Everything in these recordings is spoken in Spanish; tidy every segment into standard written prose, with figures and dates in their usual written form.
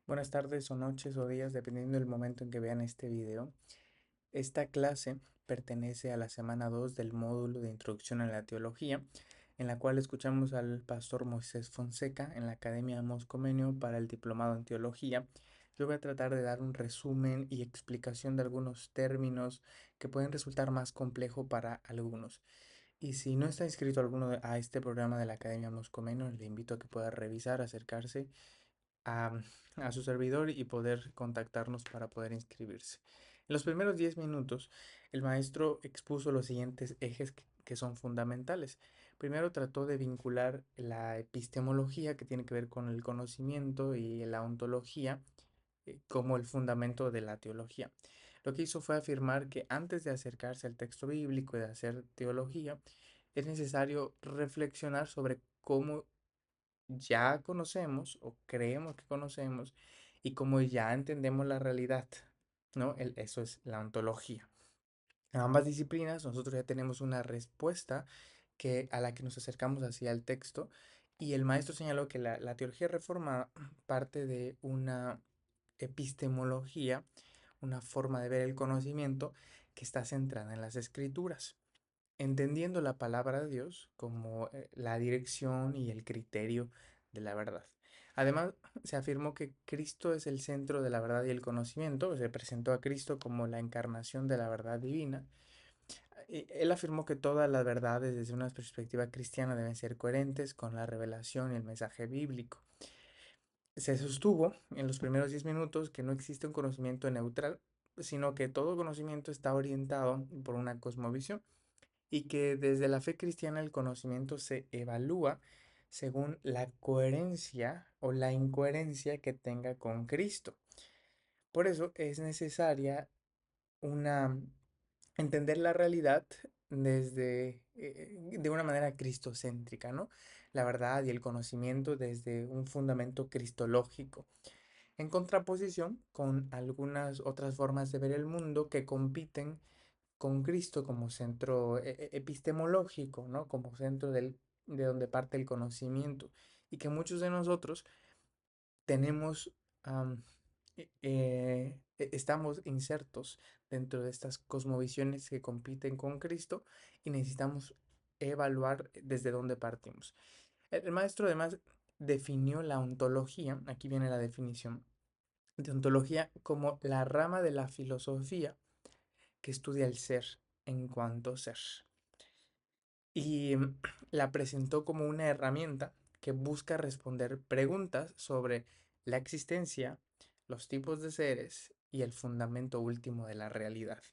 Buenas tardes o noches o días, dependiendo del momento en que vean este video. Esta clase pertenece a la semana 2 del módulo de Introducción a la Teología, en la cual escuchamos al pastor Moisés Fonseca en la Academia Moscomenio para el Diplomado en Teología. Yo voy a tratar de dar un resumen y explicación de algunos términos que pueden resultar más complejo para algunos. Y si no está inscrito a este programa de la Academia Moscomenio, le invito a que pueda revisar, acercarse a, a su servidor y poder contactarnos para poder inscribirse. En los primeros 10 minutos, el maestro expuso los siguientes ejes que son fundamentales. Primero trató de vincular la epistemología, que tiene que ver con el conocimiento, y la ontología como el fundamento de la teología. Lo que hizo fue afirmar que antes de acercarse al texto bíblico y de hacer teología, es necesario reflexionar sobre cómo ya conocemos o creemos que conocemos y como ya entendemos la realidad, ¿no? Eso es la ontología. En ambas disciplinas nosotros ya tenemos una respuesta a la que nos acercamos hacia el texto, y el maestro señaló que la teología reformada parte de una epistemología, una forma de ver el conocimiento que está centrada en las escrituras, entendiendo la palabra de Dios como la dirección y el criterio de la verdad. Además, se afirmó que Cristo es el centro de la verdad y el conocimiento. Se presentó a Cristo como la encarnación de la verdad divina. Él afirmó que todas las verdades desde una perspectiva cristiana deben ser coherentes con la revelación y el mensaje bíblico. Se sostuvo en los primeros 10 minutos que no existe un conocimiento neutral, sino que todo conocimiento está orientado por una cosmovisión, y que desde la fe cristiana el conocimiento se evalúa según la coherencia o la incoherencia que tenga con Cristo. Por eso es necesaria una entender la realidad de una manera cristocéntrica, ¿no? La verdad y el conocimiento desde un fundamento cristológico, en contraposición con algunas otras formas de ver el mundo que compiten con Cristo como centro epistemológico, ¿no? Como centro de donde parte el conocimiento, y que muchos de nosotros tenemos, am, estamos insertos dentro de estas cosmovisiones que compiten con Cristo, y necesitamos evaluar desde dónde partimos. El maestro además definió la ontología, aquí viene la definición de ontología, como la rama de la filosofía que estudia el ser en cuanto ser. Y la presentó como una herramienta que busca responder preguntas sobre la existencia, los tipos de seres y el fundamento último de la realidad.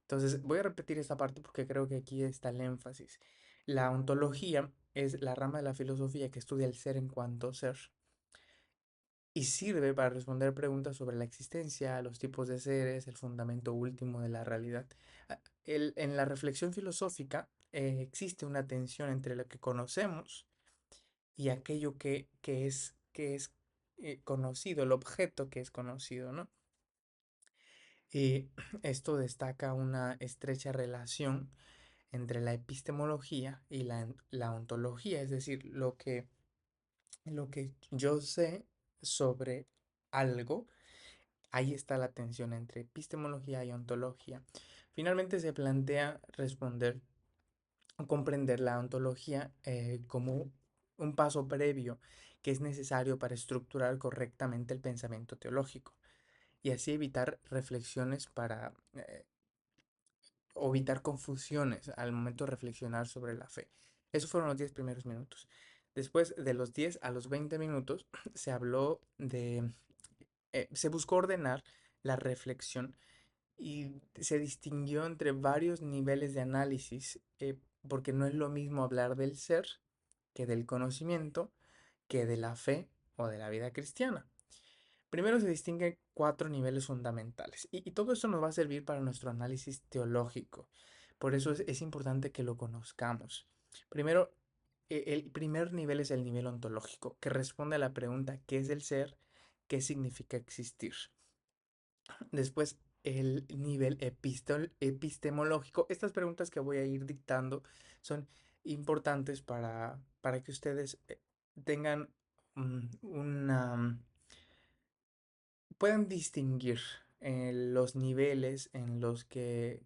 Entonces, voy a repetir esta parte porque creo que aquí está el énfasis. La ontología es la rama de la filosofía que estudia el ser en cuanto ser y sirve para responder preguntas sobre la existencia, los tipos de seres, el fundamento último de la realidad. En la reflexión filosófica existe una tensión entre lo que conocemos y aquello que es conocido, el objeto que es conocido, ¿no? Y esto destaca una estrecha relación entre la epistemología y la ontología, es decir, lo que yo sé sobre algo. Ahí está la tensión entre epistemología y ontología. Finalmente se plantea responder o comprender la ontología como un paso previo que es necesario para estructurar correctamente el pensamiento teológico, y así evitar reflexiones o evitar confusiones al momento de reflexionar sobre la fe. Esos fueron los 10 primeros minutos. Después de los 10 a los 20 minutos se habló se buscó ordenar la reflexión, y se distinguió entre varios niveles de análisis, porque no es lo mismo hablar del ser que del conocimiento, que de la fe o de la vida cristiana. Primero se distinguen cuatro niveles fundamentales, y todo esto nos va a servir para nuestro análisis teológico. Por eso es importante que lo conozcamos. Primero, el primer nivel es el nivel ontológico, que responde a la pregunta: ¿qué es el ser? ¿Qué significa existir? Después, el nivel epistemológico. Estas preguntas que voy a ir dictando son importantes para que ustedes tengan una pueden distinguir los niveles de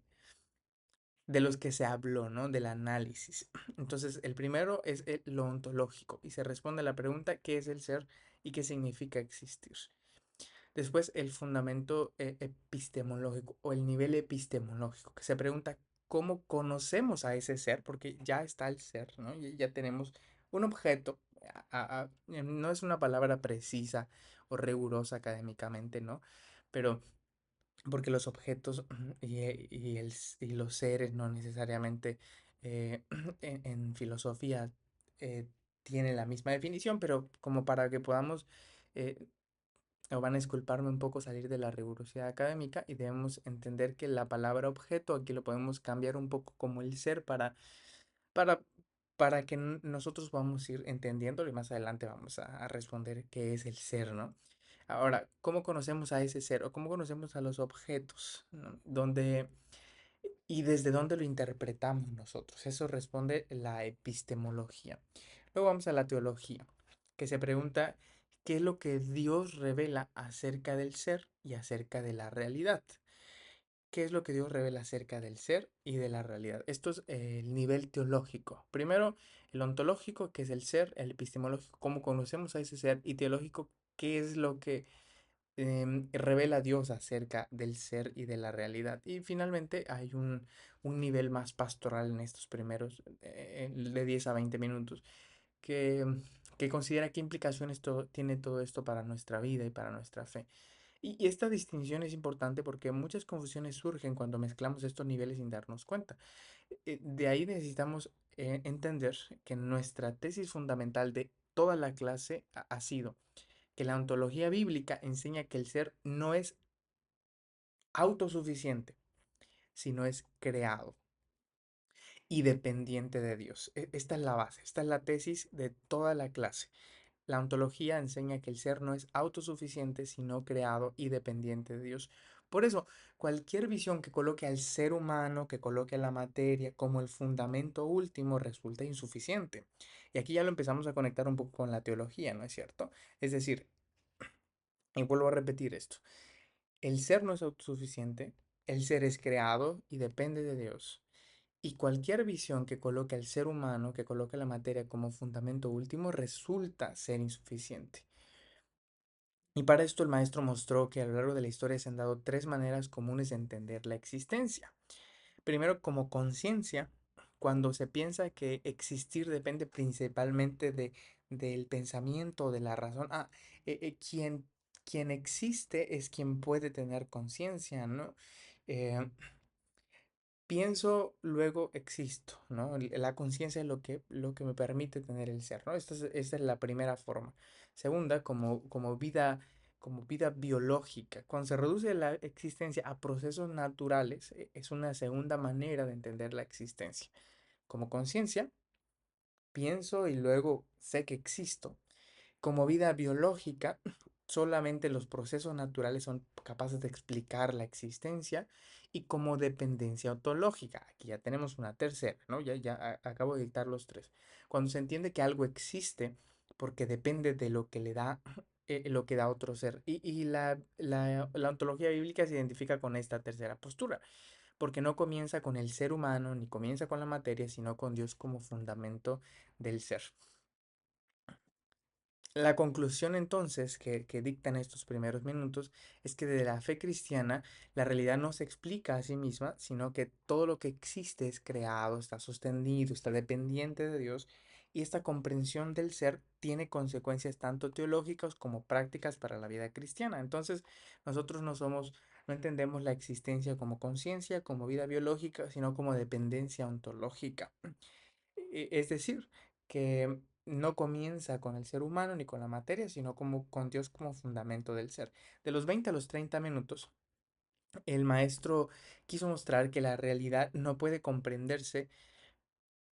los que se habló, ¿no? Del análisis. Entonces, el primero es lo ontológico y se responde a la pregunta: ¿qué es el ser y qué significa existir? Después, el fundamento epistemológico o el nivel epistemológico, que se pregunta cómo conocemos a ese ser, porque ya está el ser, ¿no? Ya tenemos un objeto. No es una palabra precisa o rigurosa académicamente, ¿no? Pero porque los objetos y los seres no necesariamente en filosofía eh, tienen la misma definición, pero como para que podamos, eh, o van a disculparme un poco salir de la rigurosidad académica, y debemos entender que la palabra objeto aquí lo podemos cambiar un poco como el ser para, para que nosotros vamos a ir entendiendo y más adelante vamos a responder qué es el ser, ¿no? Ahora, ¿cómo conocemos a ese ser o cómo conocemos a los objetos? ¿No? ¿Dónde y desde dónde lo interpretamos nosotros? Eso responde la epistemología. Luego vamos a la teología, que se pregunta qué es lo que Dios revela acerca del ser y acerca de la realidad. ¿Qué es lo que Dios revela acerca del ser y de la realidad? Esto es el nivel teológico. Primero, el ontológico, que es el ser; el epistemológico, cómo conocemos a ese ser; y teológico, qué es lo que revela Dios acerca del ser y de la realidad. Y finalmente hay un nivel más pastoral en estos primeros de 10 a 20 minutos, que, que considera qué implicaciones tiene todo esto para nuestra vida y para nuestra fe. Y esta distinción es importante porque muchas confusiones surgen cuando mezclamos estos niveles sin darnos cuenta. De ahí necesitamos entender que nuestra tesis fundamental de toda la clase ha sido que la ontología bíblica enseña que el ser no es autosuficiente, sino es creado y dependiente de Dios. Esta es la base, esta es la tesis de toda la clase. La ontología enseña que el ser no es autosuficiente, sino creado y dependiente de Dios. Por eso, cualquier visión que coloque al ser humano, que coloque a la materia como el fundamento último, resulta insuficiente. Y aquí ya lo empezamos a conectar un poco con la teología, ¿no es cierto? Es decir, y vuelvo a repetir esto: el ser no es autosuficiente, el ser es creado y depende de Dios. Y cualquier visión que coloque al ser humano, que coloque la materia como fundamento último, resulta ser insuficiente. Y para esto el maestro mostró que a lo largo de la historia se han dado tres maneras comunes de entender la existencia. Primero, como conciencia, cuando se piensa que existir depende principalmente del pensamiento, de la razón. Quien existe es quien puede tener conciencia, ¿no? Eh, Pienso, luego existo, ¿no? La conciencia es lo que me permite tener el ser, ¿no? Esta es la primera forma. Segunda, como vida biológica. Cuando se reduce la existencia a procesos naturales, es una segunda manera de entender la existencia. Como conciencia, pienso y luego sé que existo. Como vida biológica, solamente los procesos naturales son capaces de explicar la existencia. Y como dependencia ontológica, aquí ya tenemos una tercera, ¿no? Ya acabo de dictar los tres. Cuando se entiende que algo existe porque depende de lo que le da, lo que da otro ser. Y la ontología bíblica se identifica con esta tercera postura, porque no comienza con el ser humano ni comienza con la materia, sino con Dios como fundamento del ser. La conclusión entonces que dictan estos primeros minutos es que de la fe cristiana la realidad no se explica a sí misma, sino que todo lo que existe es creado, está sostenido, está dependiente de Dios, y esta comprensión del ser tiene consecuencias tanto teológicas como prácticas para la vida cristiana. Entonces, nosotros no entendemos la existencia como conciencia, como vida biológica, sino como dependencia ontológica. Es decir, que no comienza con el ser humano ni con la materia, sino como con Dios como fundamento del ser. De los 20 a los 30 minutos, el maestro quiso mostrar que la realidad no puede comprenderse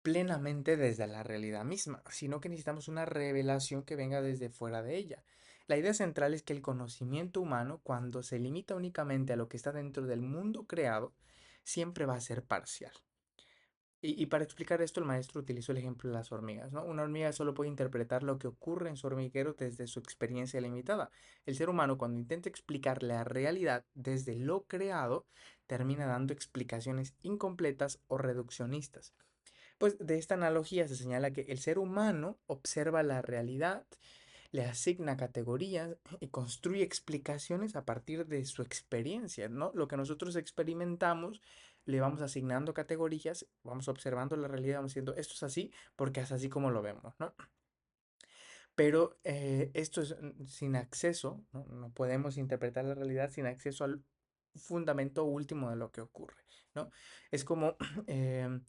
plenamente desde la realidad misma, sino que necesitamos una revelación que venga desde fuera de ella. La idea central es que el conocimiento humano, cuando se limita únicamente a lo que está dentro del mundo creado, siempre va a ser parcial. Y para explicar esto, el maestro utilizó el ejemplo de las hormigas, ¿no? Una hormiga solo puede interpretar lo que ocurre en su hormiguero desde su experiencia limitada. El ser humano, cuando intenta explicar la realidad desde lo creado, termina dando explicaciones incompletas o reduccionistas. Pues de esta analogía se señala que el ser humano observa la realidad, le asigna categorías y construye explicaciones a partir de su experiencia, ¿no? Lo que nosotros experimentamos, le vamos asignando categorías, vamos observando la realidad, vamos diciendo, esto es así porque es así como lo vemos, ¿no? Pero esto es sin acceso, ¿no? No podemos interpretar la realidad sin acceso al fundamento último de lo que ocurre, ¿no? Es como em,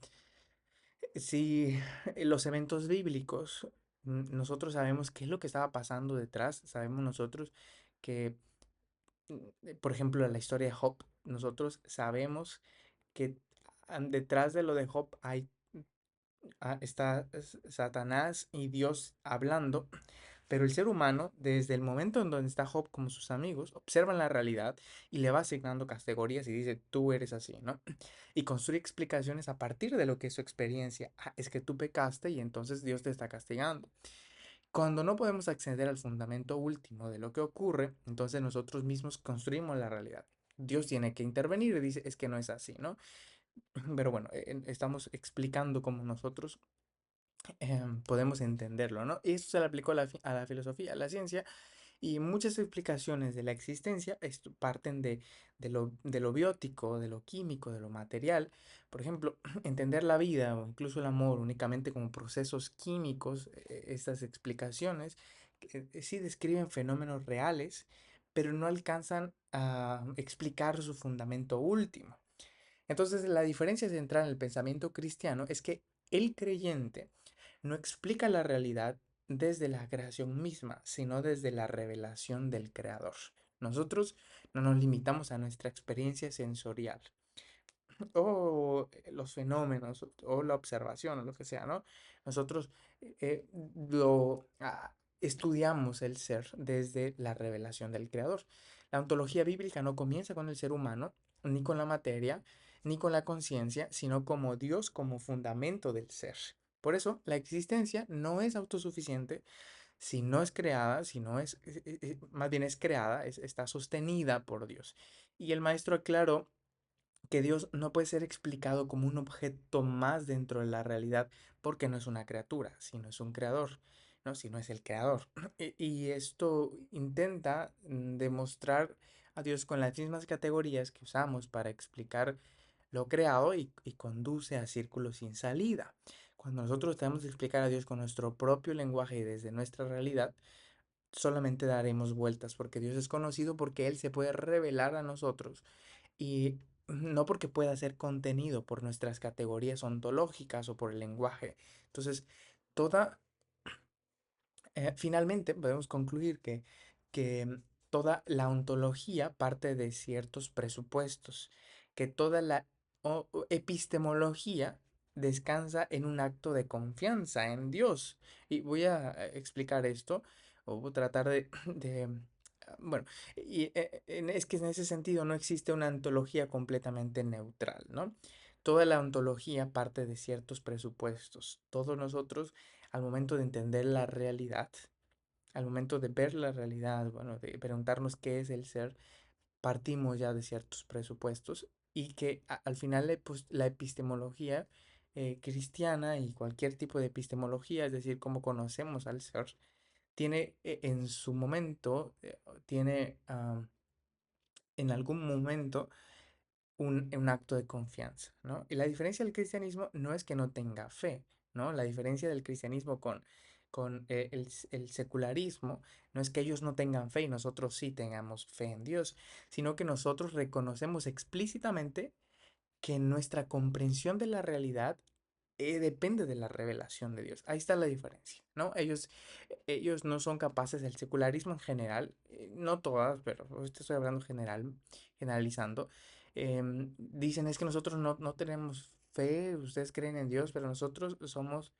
si los eventos bíblicos, nosotros sabemos qué es lo que estaba pasando detrás, sabemos nosotros que, por ejemplo, en la historia de Job, nosotros sabemos que detrás de lo de Job está Satanás y Dios hablando, pero el ser humano, desde el momento en donde está Job como sus amigos, observan la realidad y le va asignando categorías y dice, tú eres así, ¿no? Y construye explicaciones a partir de lo que es su experiencia. Ah, es que tú pecaste y entonces Dios te está castigando. Cuando no podemos acceder al fundamento último de lo que ocurre, entonces nosotros mismos construimos la realidad. Dios tiene que intervenir y dice, es que no es así, ¿no? Pero bueno, estamos explicando cómo nosotros podemos entenderlo, ¿no? Y esto se le aplicó a a la filosofía, a la ciencia, y muchas explicaciones de la existencia parten de lo biótico, de lo químico, de lo material. Por ejemplo, entender la vida o incluso el amor únicamente como procesos químicos, estas explicaciones sí describen fenómenos reales, pero no alcanzan a explicar su fundamento último. Entonces, la diferencia central en el pensamiento cristiano es que el creyente no explica la realidad desde la creación misma, sino desde la revelación del Creador. Nosotros no nos limitamos a nuestra experiencia sensorial o los fenómenos o la observación o lo que sea, ¿no? Nosotros lo estudiamos el ser desde la revelación del Creador. La ontología bíblica no comienza con el ser humano, ni con la materia, ni con la conciencia, sino como Dios como fundamento del ser. Por eso, la existencia no es autosuficiente si no es creada, si no es, más bien es creada, está sostenida por Dios. Y el maestro aclaró que Dios no puede ser explicado como un objeto más dentro de la realidad porque no es una criatura, sino es un creador, ¿no? Si no es el creador. Y esto intenta demostrar a Dios con las mismas categorías que usamos para explicar lo creado y conduce a círculos sin salida. Cuando nosotros tenemos que explicar a Dios con nuestro propio lenguaje y desde nuestra realidad, solamente daremos vueltas porque Dios es conocido porque Él se puede revelar a nosotros y no porque pueda ser contenido por nuestras categorías ontológicas o por el lenguaje. Entonces, toda finalmente, podemos concluir que toda la ontología parte de ciertos presupuestos, que toda la epistemología descansa en un acto de confianza en Dios. Y voy a explicar esto, o voy a tratar bueno, es que en ese sentido no existe una ontología completamente neutral, ¿no? Toda la ontología parte de ciertos presupuestos. Todos nosotros al momento de entender la realidad, al momento de ver la realidad, bueno, de preguntarnos qué es el ser, partimos ya de ciertos presupuestos y que al final la epistemología cristiana y cualquier tipo de epistemología, es decir, cómo conocemos al ser, tiene en su momento, tiene en algún momento un acto de confianza, ¿no? Y la diferencia del cristianismo no es que no tenga fe, ¿no? La diferencia del cristianismo con el secularismo no es que ellos no tengan fe y nosotros sí tengamos fe en Dios, sino que nosotros reconocemos explícitamente que nuestra comprensión de la realidad depende de la revelación de Dios. Ahí está la diferencia, ¿no? Ellos no son capaces, el secularismo en general, no todas, pero estoy hablando generalizando, dicen es que nosotros no tenemos fe, ustedes creen en Dios, pero nosotros somos,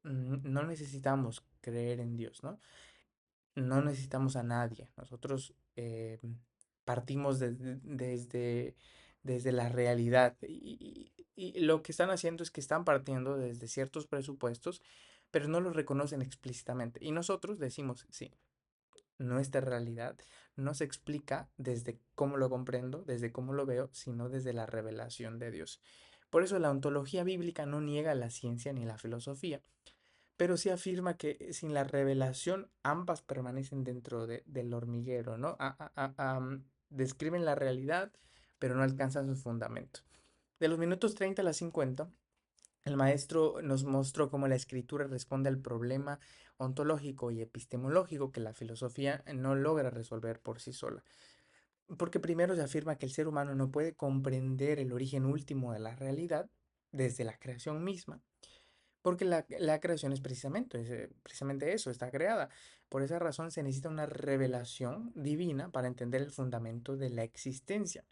no necesitamos creer en Dios, ¿no? No necesitamos a nadie. Nosotros partimos desde la realidad. Y lo que están haciendo es que están partiendo desde ciertos presupuestos, pero no los reconocen explícitamente. Y nosotros decimos, sí, nuestra realidad no se explica desde cómo lo comprendo, desde cómo lo veo, sino desde la revelación de Dios. Por eso la ontología bíblica no niega la ciencia ni la filosofía, pero sí afirma que sin la revelación ambas permanecen dentro del hormiguero, ¿no? Describen la realidad, pero no alcanzan su fundamento. De los minutos 30 a las 50, el maestro nos mostró cómo la escritura responde al problema ontológico y epistemológico que la filosofía no logra resolver por sí sola. Porque primero se afirma que el ser humano no puede comprender el origen último de la realidad desde la creación misma, porque la creación es precisamente eso, está creada. Por esa razón se necesita una revelación divina para entender el fundamento de la existencia.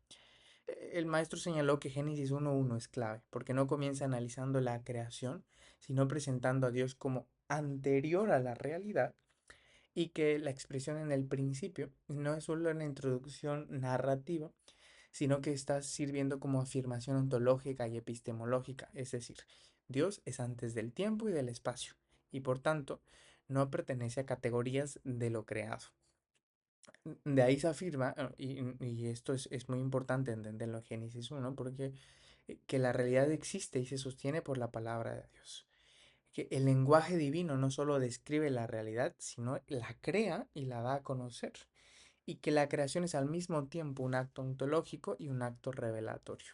El maestro señaló que Génesis 1.1 es clave, porque no comienza analizando la creación, sino presentando a Dios como anterior a la realidad, y que la expresión en el principio no es solo una introducción narrativa, sino que está sirviendo como afirmación ontológica y epistemológica, es decir, Dios es antes del tiempo y del espacio, y por tanto no pertenece a categorías de lo creado. De ahí se afirma, y esto es muy importante entenderlo en Génesis 1, porque que la realidad existe y se sostiene por la palabra de Dios. Que el lenguaje divino no solo describe la realidad, sino la crea y la da a conocer. Y que la creación es al mismo tiempo un acto ontológico y un acto revelatorio.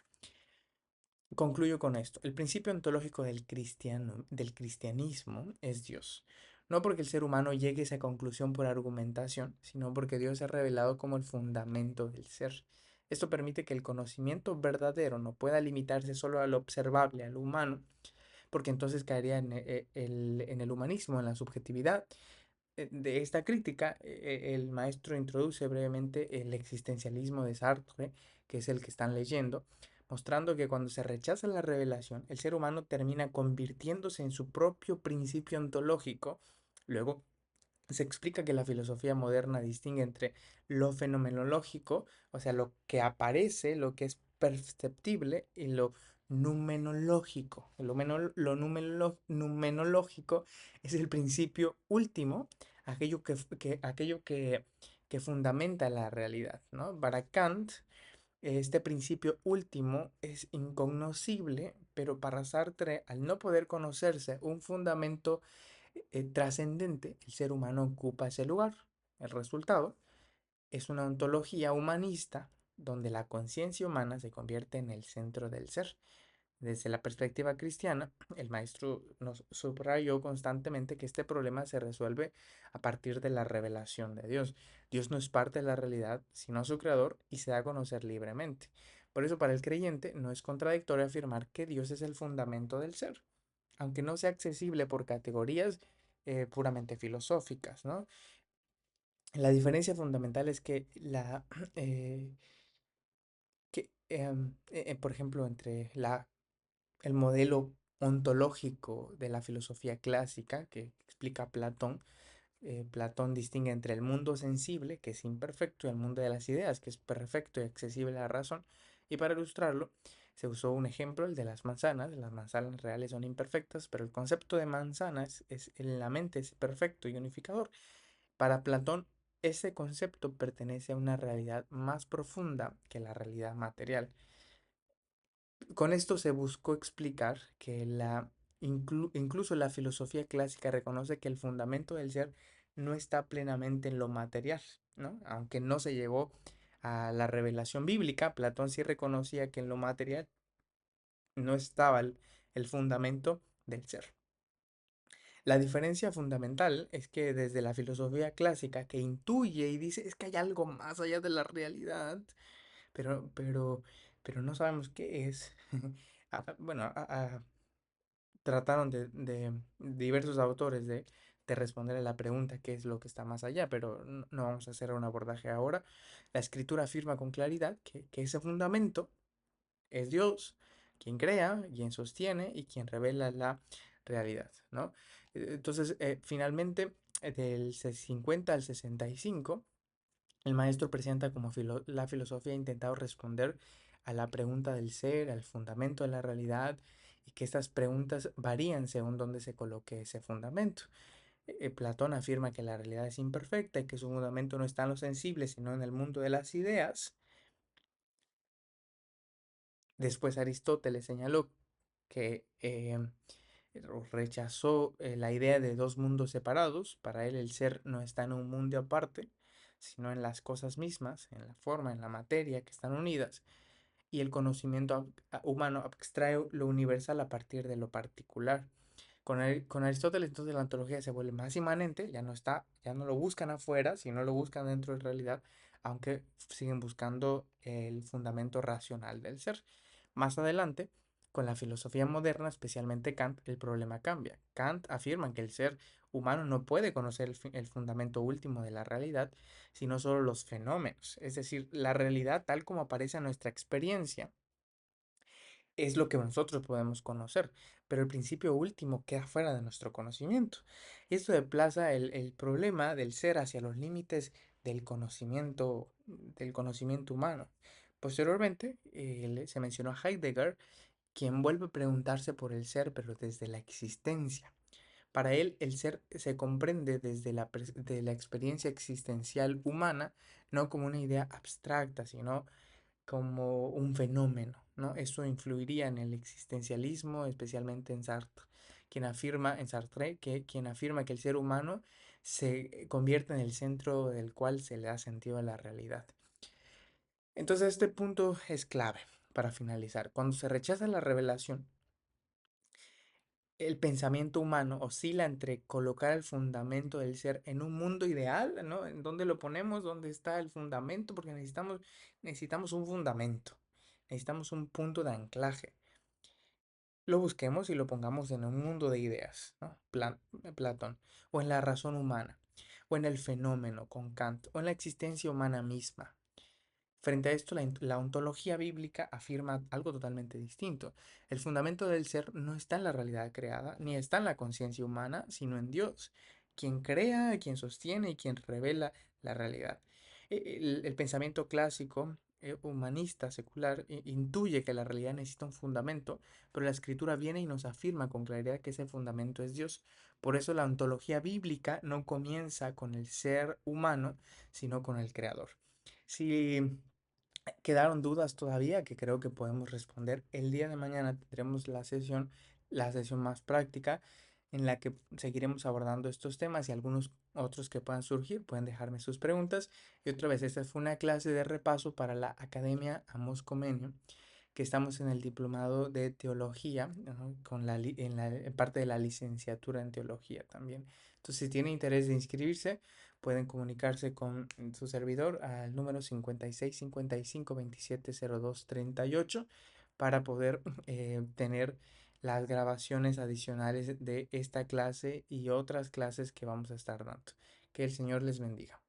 Concluyo con esto. El principio ontológico del cristianismo es Dios. No porque el ser humano llegue a esa conclusión por argumentación, sino porque Dios se ha revelado como el fundamento del ser. Esto permite que el conocimiento verdadero no pueda limitarse solo a lo observable, a lo humano, porque entonces caería en el humanismo, en la subjetividad. De esta crítica, el maestro introduce brevemente el existencialismo de Sartre, que es el que están leyendo, mostrando que cuando se rechaza la revelación, el ser humano termina convirtiéndose en su propio principio ontológico. Luego, se explica que la filosofía moderna distingue entre lo fenomenológico, o sea, lo que aparece, lo que es perceptible, y lo numenológico. Numenológico es el principio último, aquello que fundamenta la realidad, ¿no? Para Kant, este principio último es incognoscible, pero para Sartre, al no poder conocerse un fundamento trascendente, el ser humano ocupa ese lugar. El resultado es una ontología humanista donde la conciencia humana se convierte en el centro del ser. Desde la perspectiva cristiana, el maestro nos subrayó constantemente que este problema se resuelve a partir de la revelación de Dios. Dios no es parte de la realidad, sino su creador, y se da a conocer libremente. Por eso, para el creyente no es contradictorio afirmar que Dios es el fundamento del ser, aunque no sea accesible por categorías puramente filosóficas, ¿no? La diferencia fundamental es que eh, por ejemplo, entre el modelo ontológico de la filosofía clásica que explica Platón, Platón distingue entre el mundo sensible, que es imperfecto, y el mundo de las ideas, que es perfecto y accesible a la razón. Y para ilustrarlo, se usó un ejemplo, el de las manzanas. Las manzanas reales son imperfectas, pero el concepto de manzanas en la mente es perfecto y unificador. Para Platón, ese concepto pertenece a una realidad más profunda que la realidad material. Con esto se buscó explicar que incluso la filosofía clásica reconoce que el fundamento del ser no está plenamente en lo material, ¿no? Aunque no se llegó a la revelación bíblica, Platón sí reconocía que en lo material no estaba el fundamento del ser. La diferencia fundamental es que desde la filosofía clásica, que intuye y dice es que hay algo más allá de la realidad, pero, pero, pero no sabemos qué es. Bueno, trataron de diversos autores de responder a la pregunta qué es lo que está más allá, pero no vamos a hacer un abordaje ahora. La escritura afirma con claridad que ese fundamento es Dios, quien crea, quien sostiene y quien revela la realidad, ¿no? Entonces, finalmente, del 50 al 65, el maestro presenta como la filosofía ha intentado responder a la pregunta del ser, al fundamento de la realidad, y que estas preguntas varían según dónde se coloque ese fundamento. Platón afirma que la realidad es imperfecta y que su fundamento no está en lo sensible, sino en el mundo de las ideas. Después Aristóteles señaló que rechazó la idea de dos mundos separados. Para él el ser no está en un mundo aparte, sino en las cosas mismas, en la forma, en la materia, que están unidas. Y el conocimiento humano abstrae lo universal a partir de lo particular. Con Aristóteles entonces la ontología se vuelve más inmanente, ya no lo buscan afuera, sino lo buscan dentro de realidad, aunque siguen buscando el fundamento racional del ser. Más adelante, con la filosofía moderna, especialmente Kant, el problema cambia. Kant afirma que el ser humano no puede conocer el fundamento último de la realidad, sino solo los fenómenos, es decir, la realidad tal como aparece en nuestra experiencia es lo que nosotros podemos conocer, pero el principio último queda fuera de nuestro conocimiento. Y esto desplaza el problema del ser hacia los límites del conocimiento humano. Posteriormente, se mencionó a Heidegger, quien vuelve a preguntarse por el ser, pero desde la existencia. Para él, el ser se comprende desde de la experiencia existencial humana, no como una idea abstracta, sino como un fenómeno, ¿no? Eso influiría en el existencialismo, especialmente en Sartre, en Sartre, quien afirma que el ser humano se convierte en el centro del cual se le da sentido a la realidad. Entonces, este punto es clave para finalizar. Cuando se rechaza la revelación, el pensamiento humano oscila entre colocar el fundamento del ser en un mundo ideal, ¿no? ¿En dónde lo ponemos? ¿Dónde está el fundamento? Porque necesitamos un fundamento, necesitamos un punto de anclaje. Lo busquemos y lo pongamos en un mundo de ideas, ¿no? Platón, o en la razón humana, o en el fenómeno con Kant, o en la existencia humana misma. Frente a esto, la ontología bíblica afirma algo totalmente distinto. El fundamento del ser no está en la realidad creada, ni está en la conciencia humana, sino en Dios, quien crea, quien sostiene y quien revela la realidad. El pensamiento clásico, humanista, secular, intuye que la realidad necesita un fundamento, pero la escritura viene y nos afirma con claridad que ese fundamento es Dios. Por eso la ontología bíblica no comienza con el ser humano, sino con el creador. Si quedaron dudas todavía que creo que podemos responder, el día de mañana tendremos la sesión más práctica en la que seguiremos abordando estos temas y algunos otros que puedan surgir. Pueden dejarme sus preguntas. Y otra vez, esta fue una clase de repaso para la Academia Amos Comenius, que estamos en el diplomado de teología, ¿no? En parte de la licenciatura en teología también. Entonces, si tienen interés de inscribirse, pueden comunicarse con su servidor al número 56 55 27 02 38 para poder tener las grabaciones adicionales de esta clase y otras clases que vamos a estar dando. Que el Señor les bendiga.